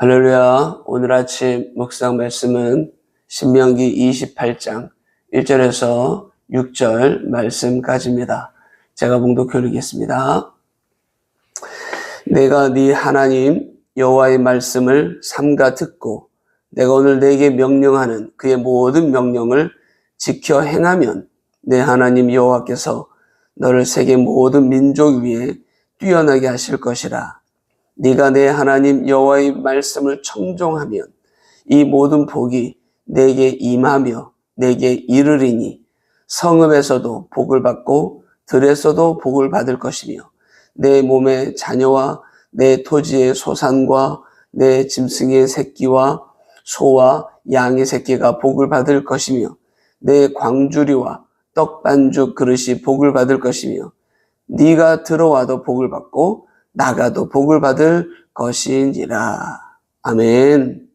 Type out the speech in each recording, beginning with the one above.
할렐루야. 오늘 아침 묵상 말씀은 신명기 28장 1절에서 6절 말씀까지입니다. 제가 봉독해 드리겠습니다. 내가 네 하나님 여호와의 말씀을 삼가 듣고 내가 오늘 네게 명령하는 그의 모든 명령을 지켜 행하면 내 하나님 여호와께서 너를 세계 모든 민족 위에 뛰어나게 하실 것이라. 네가 내 하나님 여호와의 말씀을 청종하면 이 모든 복이 내게 임하며 내게 이르리니 성읍에서도 복을 받고 들에서도 복을 받을 것이며 내 몸의 자녀와 내 토지의 소산과 내 짐승의 새끼와 소와 양의 새끼가 복을 받을 것이며 내 광주리와 떡반죽 그릇이 복을 받을 것이며 네가 들어와도 복을 받고 나가도 복을 받을 것이니라. 아멘.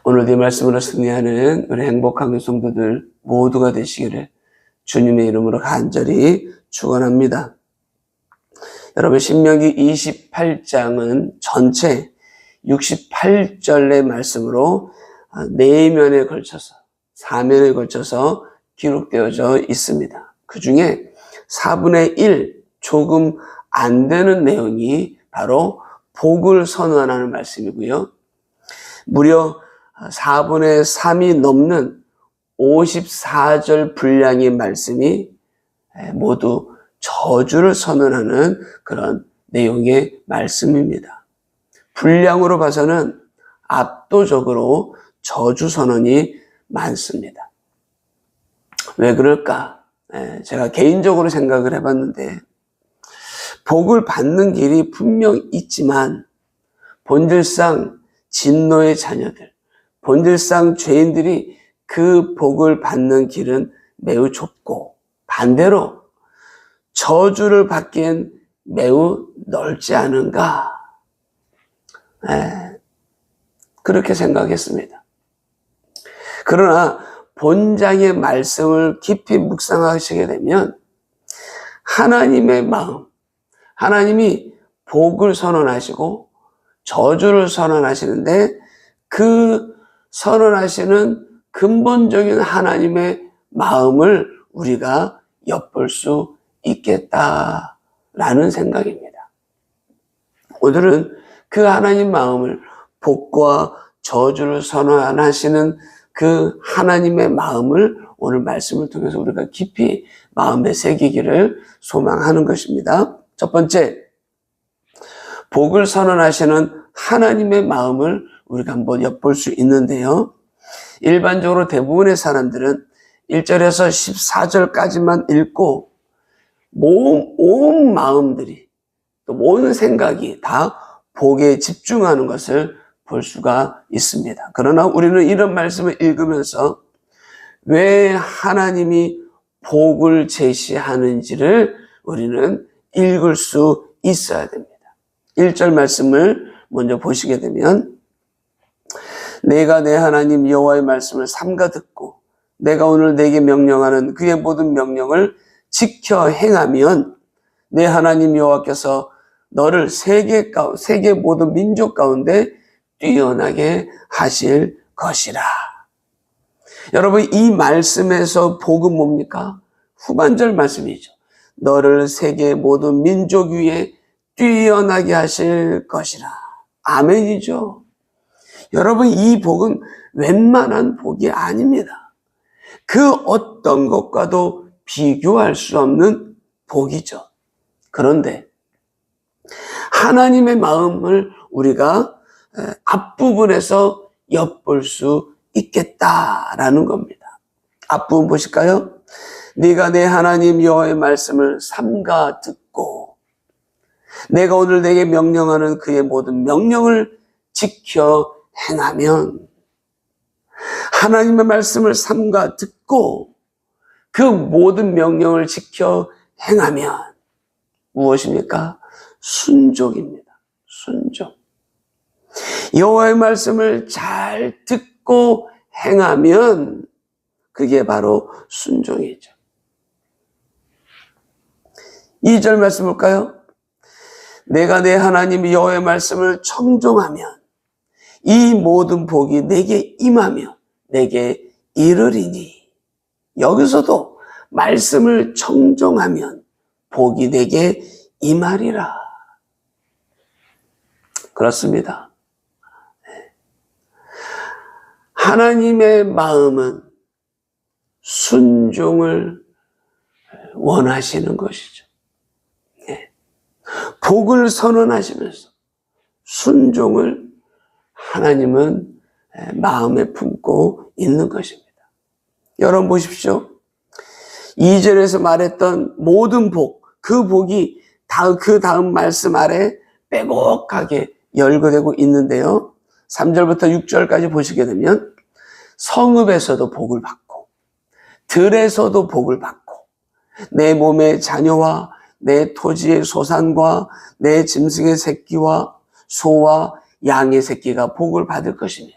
오늘 이 말씀으로 승리하는 우리 행복한 성도들 모두가 되시기를 주님의 이름으로 간절히 축원합니다. 여러분, 신명기 28장은 전체 68절의 말씀으로 4면에 걸쳐서 4면에 걸쳐서 기록되어져 있습니다. 그 중에 4분의 1 조금 안 되는 내용이 바로 복을 선언하는 말씀이고요. 무려 4분의 3이 넘는 54절 분량의 말씀이 모두 저주를 선언하는 그런 내용의 말씀입니다. 분량으로 봐서는 압도적으로 저주 선언이 많습니다. 왜 그럴까? 제가 개인적으로 생각을 해봤는데 복을 받는 길이 분명 있지만 본질상 진노의 자녀들, 본질상 죄인들이 그 복을 받는 길은 매우 좁고 반대로 저주를 받기엔 매우 넓지 않은가? 그렇게 생각했습니다. 그러나 본장의 말씀을 깊이 묵상하시게 되면 하나님의 마음, 하나님이 복을 선언하시고 저주를 선언하시는데 그 선언하시는 근본적인 하나님의 마음을 우리가 엿볼 수 있겠다라는 생각입니다. 오늘은 그 하나님 마음을 복과 저주를 선언하시는 그 하나님의 마음을 오늘 말씀을 통해서 우리가 깊이 마음에 새기기를 소망하는 것입니다. 첫 번째, 복을 선언하시는 하나님의 마음을 우리가 한번 엿볼 수 있는데요. 일반적으로 대부분의 사람들은 1절에서 14절까지만 읽고 온 마음들이 또 모든 생각이 다 복에 집중하는 것을 볼 수가 있습니다. 그러나 우리는 이런 말씀을 읽으면서 왜 하나님이 복을 제시하는지를 우리는 읽을 수 있어야 됩니다. 1절 말씀을 먼저 보시게 되면 내가 내 하나님 여호와의 말씀을 삼가 듣고 내가 오늘 내게 명령하는 그의 모든 명령을 지켜 행하면 내 하나님 여호와께서 너를 세계 모든 민족 가운데 뛰어나게 하실 것이라. 여러분, 이 말씀에서 복은 뭡니까? 후반절 말씀이죠. 너를 세계 모든 민족 위에 뛰어나게 하실 것이라. 아멘이죠. 여러분, 이 복은 웬만한 복이 아닙니다. 그 어떤 것과도 비교할 수 없는 복이죠. 그런데 하나님의 마음을 우리가 앞부분에서 엿볼 수 있겠다라는 겁니다. 앞부분 보실까요? 네가 내 하나님 여호와의 말씀을 삼가 듣고 내가 오늘 내게 명령하는 그의 모든 명령을 지켜 행하면, 하나님의 말씀을 삼가 듣고 그 모든 명령을 지켜 행하면 무엇입니까? 순종입니다. 순종. 여호와의 말씀을 잘 듣고 행하면 그게 바로 순종이죠. 2절 말씀 볼까요? 내가 내 하나님 여호와의 말씀을 청종하면 이 모든 복이 내게 임하며 내게 이르리니. 여기서도 말씀을 청종하면 복이 내게 임하리라. 그렇습니다. 하나님의 마음은 순종을 원하시는 것이죠. 복을 선언하시면서 순종을 하나님은 마음에 품고 있는 것입니다. 여러분 보십시오. 2절에서 말했던 모든 복, 그 복이 그 다음 말씀 아래 빼곡하게 열거되고 있는데요. 3절부터 6절까지 보시게 되면 성읍에서도 복을 받고 들에서도 복을 받고 내 몸의 자녀와 내 토지의 소산과 내 짐승의 새끼와 소와 양의 새끼가 복을 받을 것이며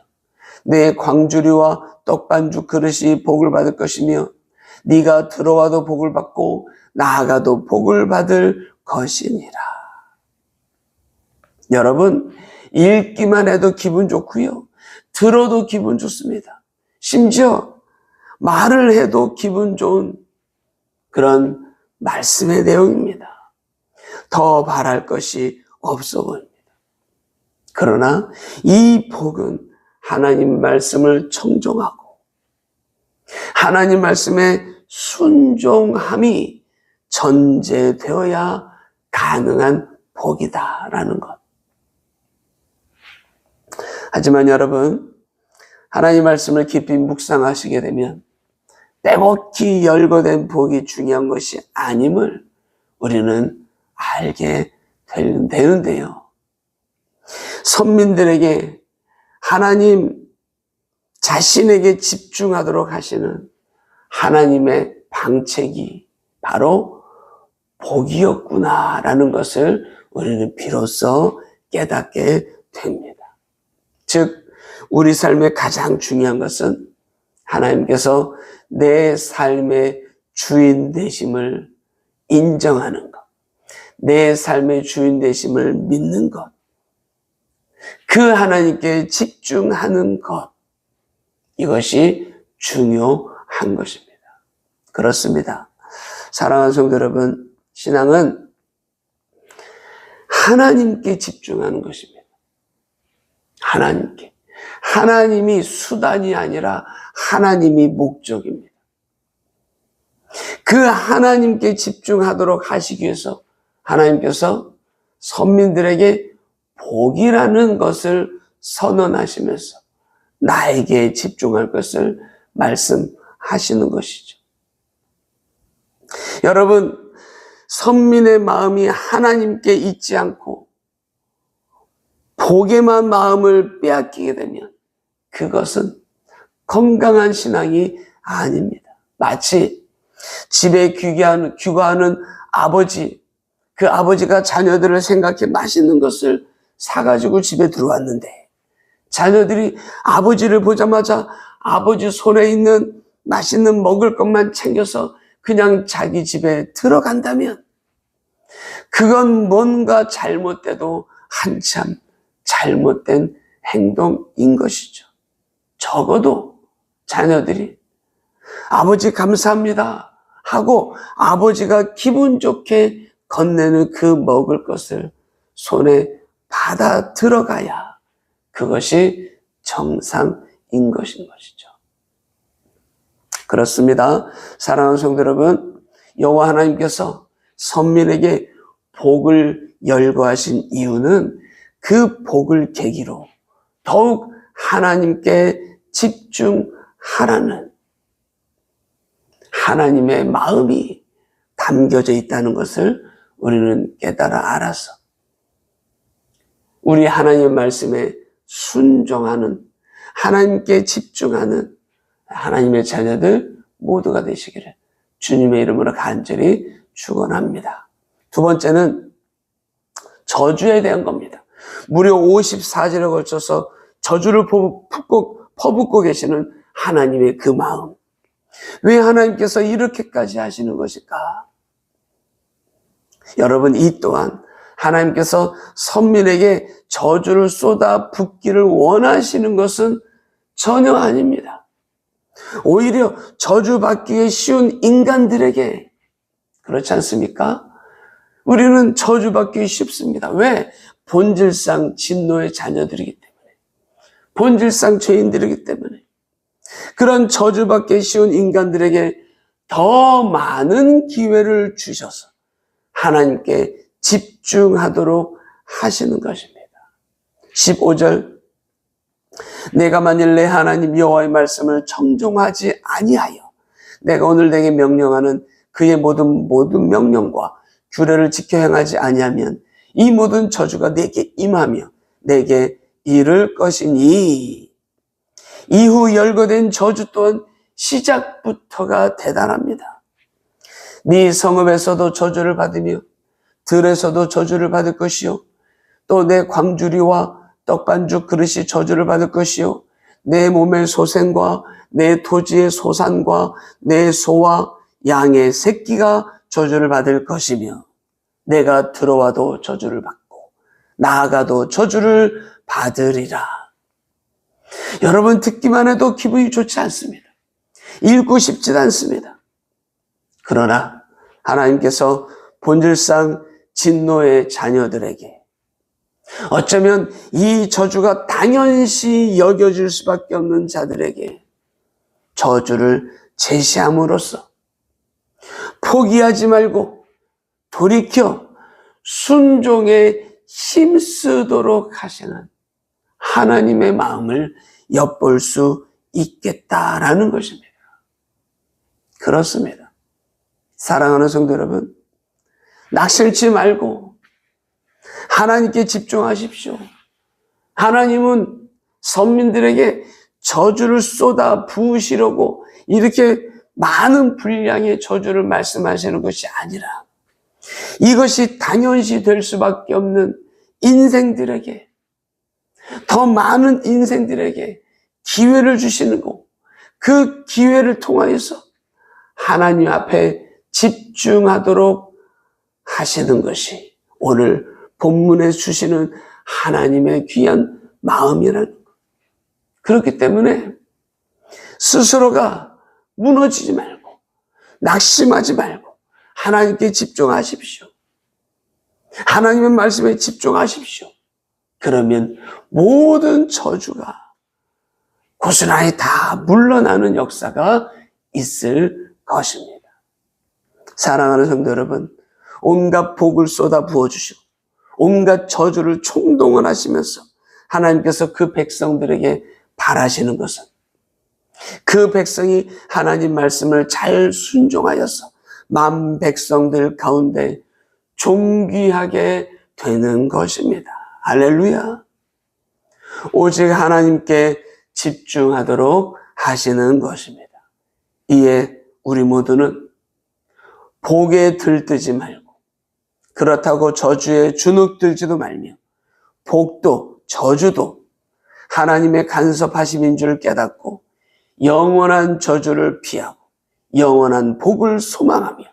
내 광주리와 떡반죽 그릇이 복을 받을 것이며 네가 들어와도 복을 받고 나아가도 복을 받을 것이니라. 여러분, 읽기만 해도 기분 좋고요. 들어도 기분 좋습니다. 심지어 말을 해도 기분 좋은 그런 말씀의 내용입니다. 더 바랄 것이 없어 보입니다. 그러나 이 복은 하나님 말씀을 청종하고 하나님 말씀에 순종함이 전제되어야 가능한 복이다라는 것. 하지만 여러분, 하나님 말씀을 깊이 묵상하시게 되면 빼곡히 열거된 복이 중요한 것이 아님을 우리는 알게 되는데요. 선민들에게 하나님 자신에게 집중하도록 하시는 하나님의 방책이 바로 복이었구나라는 것을 우리는 비로소 깨닫게 됩니다. 즉, 우리 삶의 가장 중요한 것은 하나님께서 내 삶의 주인 되심을 인정하는 것, 내 삶의 주인 되심을 믿는 것, 그 하나님께 집중하는 것, 이것이 중요한 것입니다. 그렇습니다. 사랑하는 성도 여러분, 신앙은 하나님께 집중하는 것입니다. 하나님께. 하나님이 수단이 아니라 하나님이 목적입니다. 그 하나님께 집중하도록 하시기 위해서 하나님께서 선민들에게 복이라는 것을 선언하시면서 나에게 집중할 것을 말씀하시는 것이죠. 여러분, 선민의 마음이 하나님께 있지 않고 복에만 마음을 빼앗기게 되면 그것은 건강한 신앙이 아닙니다. 마치 집에 귀가하는 아버지, 그 아버지가 자녀들을 생각해 맛있는 것을 사가지고 집에 들어왔는데 자녀들이 아버지를 보자마자 아버지 손에 있는 맛있는 먹을 것만 챙겨서 그냥 자기 집에 들어간다면 그건 뭔가 잘못돼도 한참 잘못된 행동인 것이죠. 적어도 자녀들이 아버지 감사합니다 하고 아버지가 기분 좋게 건네는 그 먹을 것을 손에 받아 들어가야 그것이 정상인 것인 것이죠. 그렇습니다. 사랑하는 성도 여러분, 여호와 하나님께서 선민에게 복을 열거하신 이유는 그 복을 계기로 더욱 하나님께 집중하라는 하나님의 마음이 담겨져 있다는 것을 우리는 깨달아 알아서 우리 하나님의 말씀에 순종하는, 하나님께 집중하는 하나님의 자녀들 모두가 되시기를 주님의 이름으로 간절히 축원합니다. 두 번째는 저주에 대한 겁니다. 무려 54절에 걸쳐서 저주를 퍼붓고 계시는 하나님의 그 마음. 왜 하나님께서 이렇게까지 하시는 것일까? 여러분, 이 또한 하나님께서 선민에게 저주를 쏟아 붓기를 원하시는 것은 전혀 아닙니다. 오히려 저주받기에 쉬운 인간들에게, 그렇지 않습니까? 우리는 저주받기 쉽습니다. 왜? 본질상 진노의 자녀들이기 때문에, 본질상 죄인들이기 때문에. 그런 저주받기 쉬운 인간들에게 더 많은 기회를 주셔서 하나님께 집중하도록 하시는 것입니다. 15절, 내가 만일 내 하나님 여호와의 말씀을 청종하지 아니하여 내가 오늘 내게 명령하는 그의 모든 명령과 규례를 지켜 행하지 아니하면 이 모든 저주가 내게 임하며 내게 이를 것이니. 이후 열거된 저주 또한 시작부터가 대단합니다. 네 성읍에서도 저주를 받으며 들에서도 저주를 받을 것이요, 또 내 광주리와 떡반죽 그릇이 저주를 받을 것이요, 내 몸의 소생과 내 토지의 소산과 내 소와 양의 새끼가 저주를 받을 것이며 내가 들어와도 저주를 받고 나아가도 저주를 받으리라. 여러분, 듣기만 해도 기분이 좋지 않습니다. 읽고 싶지도 않습니다. 그러나 하나님께서 본질상 진노의 자녀들에게 어쩌면 이 저주가 당연시 여겨질 수밖에 없는 자들에게 저주를 제시함으로써 포기하지 말고 돌이켜 순종에 힘쓰도록 하시는 하나님의 마음을 엿볼 수 있겠다라는 것입니다. 그렇습니다. 사랑하는 성도 여러분, 낙심치 말고 하나님께 집중하십시오. 하나님은 선민들에게 저주를 쏟아 부으시려고 이렇게 많은 분량의 저주를 말씀하시는 것이 아니라 이것이 당연시 될 수밖에 없는 인생들에게, 더 많은 인생들에게 기회를 주시는 거, 그 기회를 통하여서 하나님 앞에 집중하도록 하시는 것이 오늘 본문에 주시는 하나님의 귀한 마음이라는 것. 그렇기 때문에 스스로가 무너지지 말고 낙심하지 말고 하나님께 집중하십시오. 하나님의 말씀에 집중하십시오. 그러면 모든 저주가 고스란히 다 물러나는 역사가 있을 것입니다. 사랑하는 성도 여러분, 온갖 복을 쏟아 부어주시고 온갖 저주를 총동원하시면서 하나님께서 그 백성들에게 바라시는 것은 그 백성이 하나님 말씀을 잘 순종하여서 만 백성들 가운데 존귀하게 되는 것입니다. 할렐루야. 오직 하나님께 집중하도록 하시는 것입니다. 이에 우리 모두는 복에 들뜨지 말고 그렇다고 저주에 주눅들지도 말며 복도 저주도 하나님의 간섭하심인 줄 깨닫고 영원한 저주를 피하고 영원한 복을 소망하며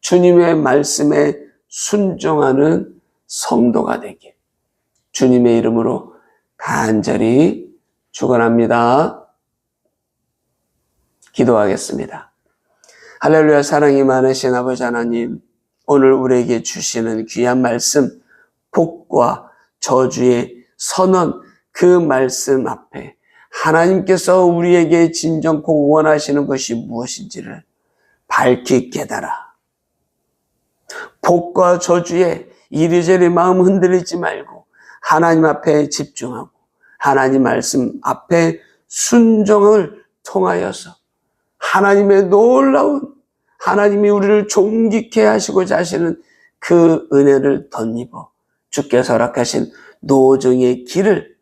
주님의 말씀에 순종하는 성도가 되길 주님의 이름으로 간절히 축원합니다. 기도하겠습니다. 할렐루야. 사랑이 많으신 아버지 하나님, 오늘 우리에게 주시는 귀한 말씀, 복과 저주의 선언, 그 말씀 앞에 하나님께서 우리에게 진정코 원하시는 것이 무엇인지를 밝히 깨달아 복과 저주에 이리저리 마음 흔들리지 말고 하나님 앞에 집중하고 하나님 말씀 앞에 순종을 통하여서 하나님의 놀라운, 하나님이 우리를 존귀케 하시고자 하시는 그 은혜를 덧입어 주께서 허락하신 노정의 길을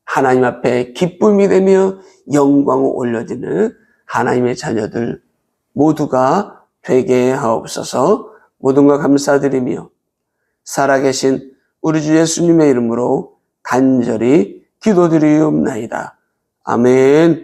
하나님 앞에 기쁨이 되며 영광을 올려드리는 하나님의 자녀들 모두가 되게 하옵소서. 모든 것 감사드리며 살아계신 우리 주 예수님의 이름으로 간절히 기도드리옵나이다. 아멘.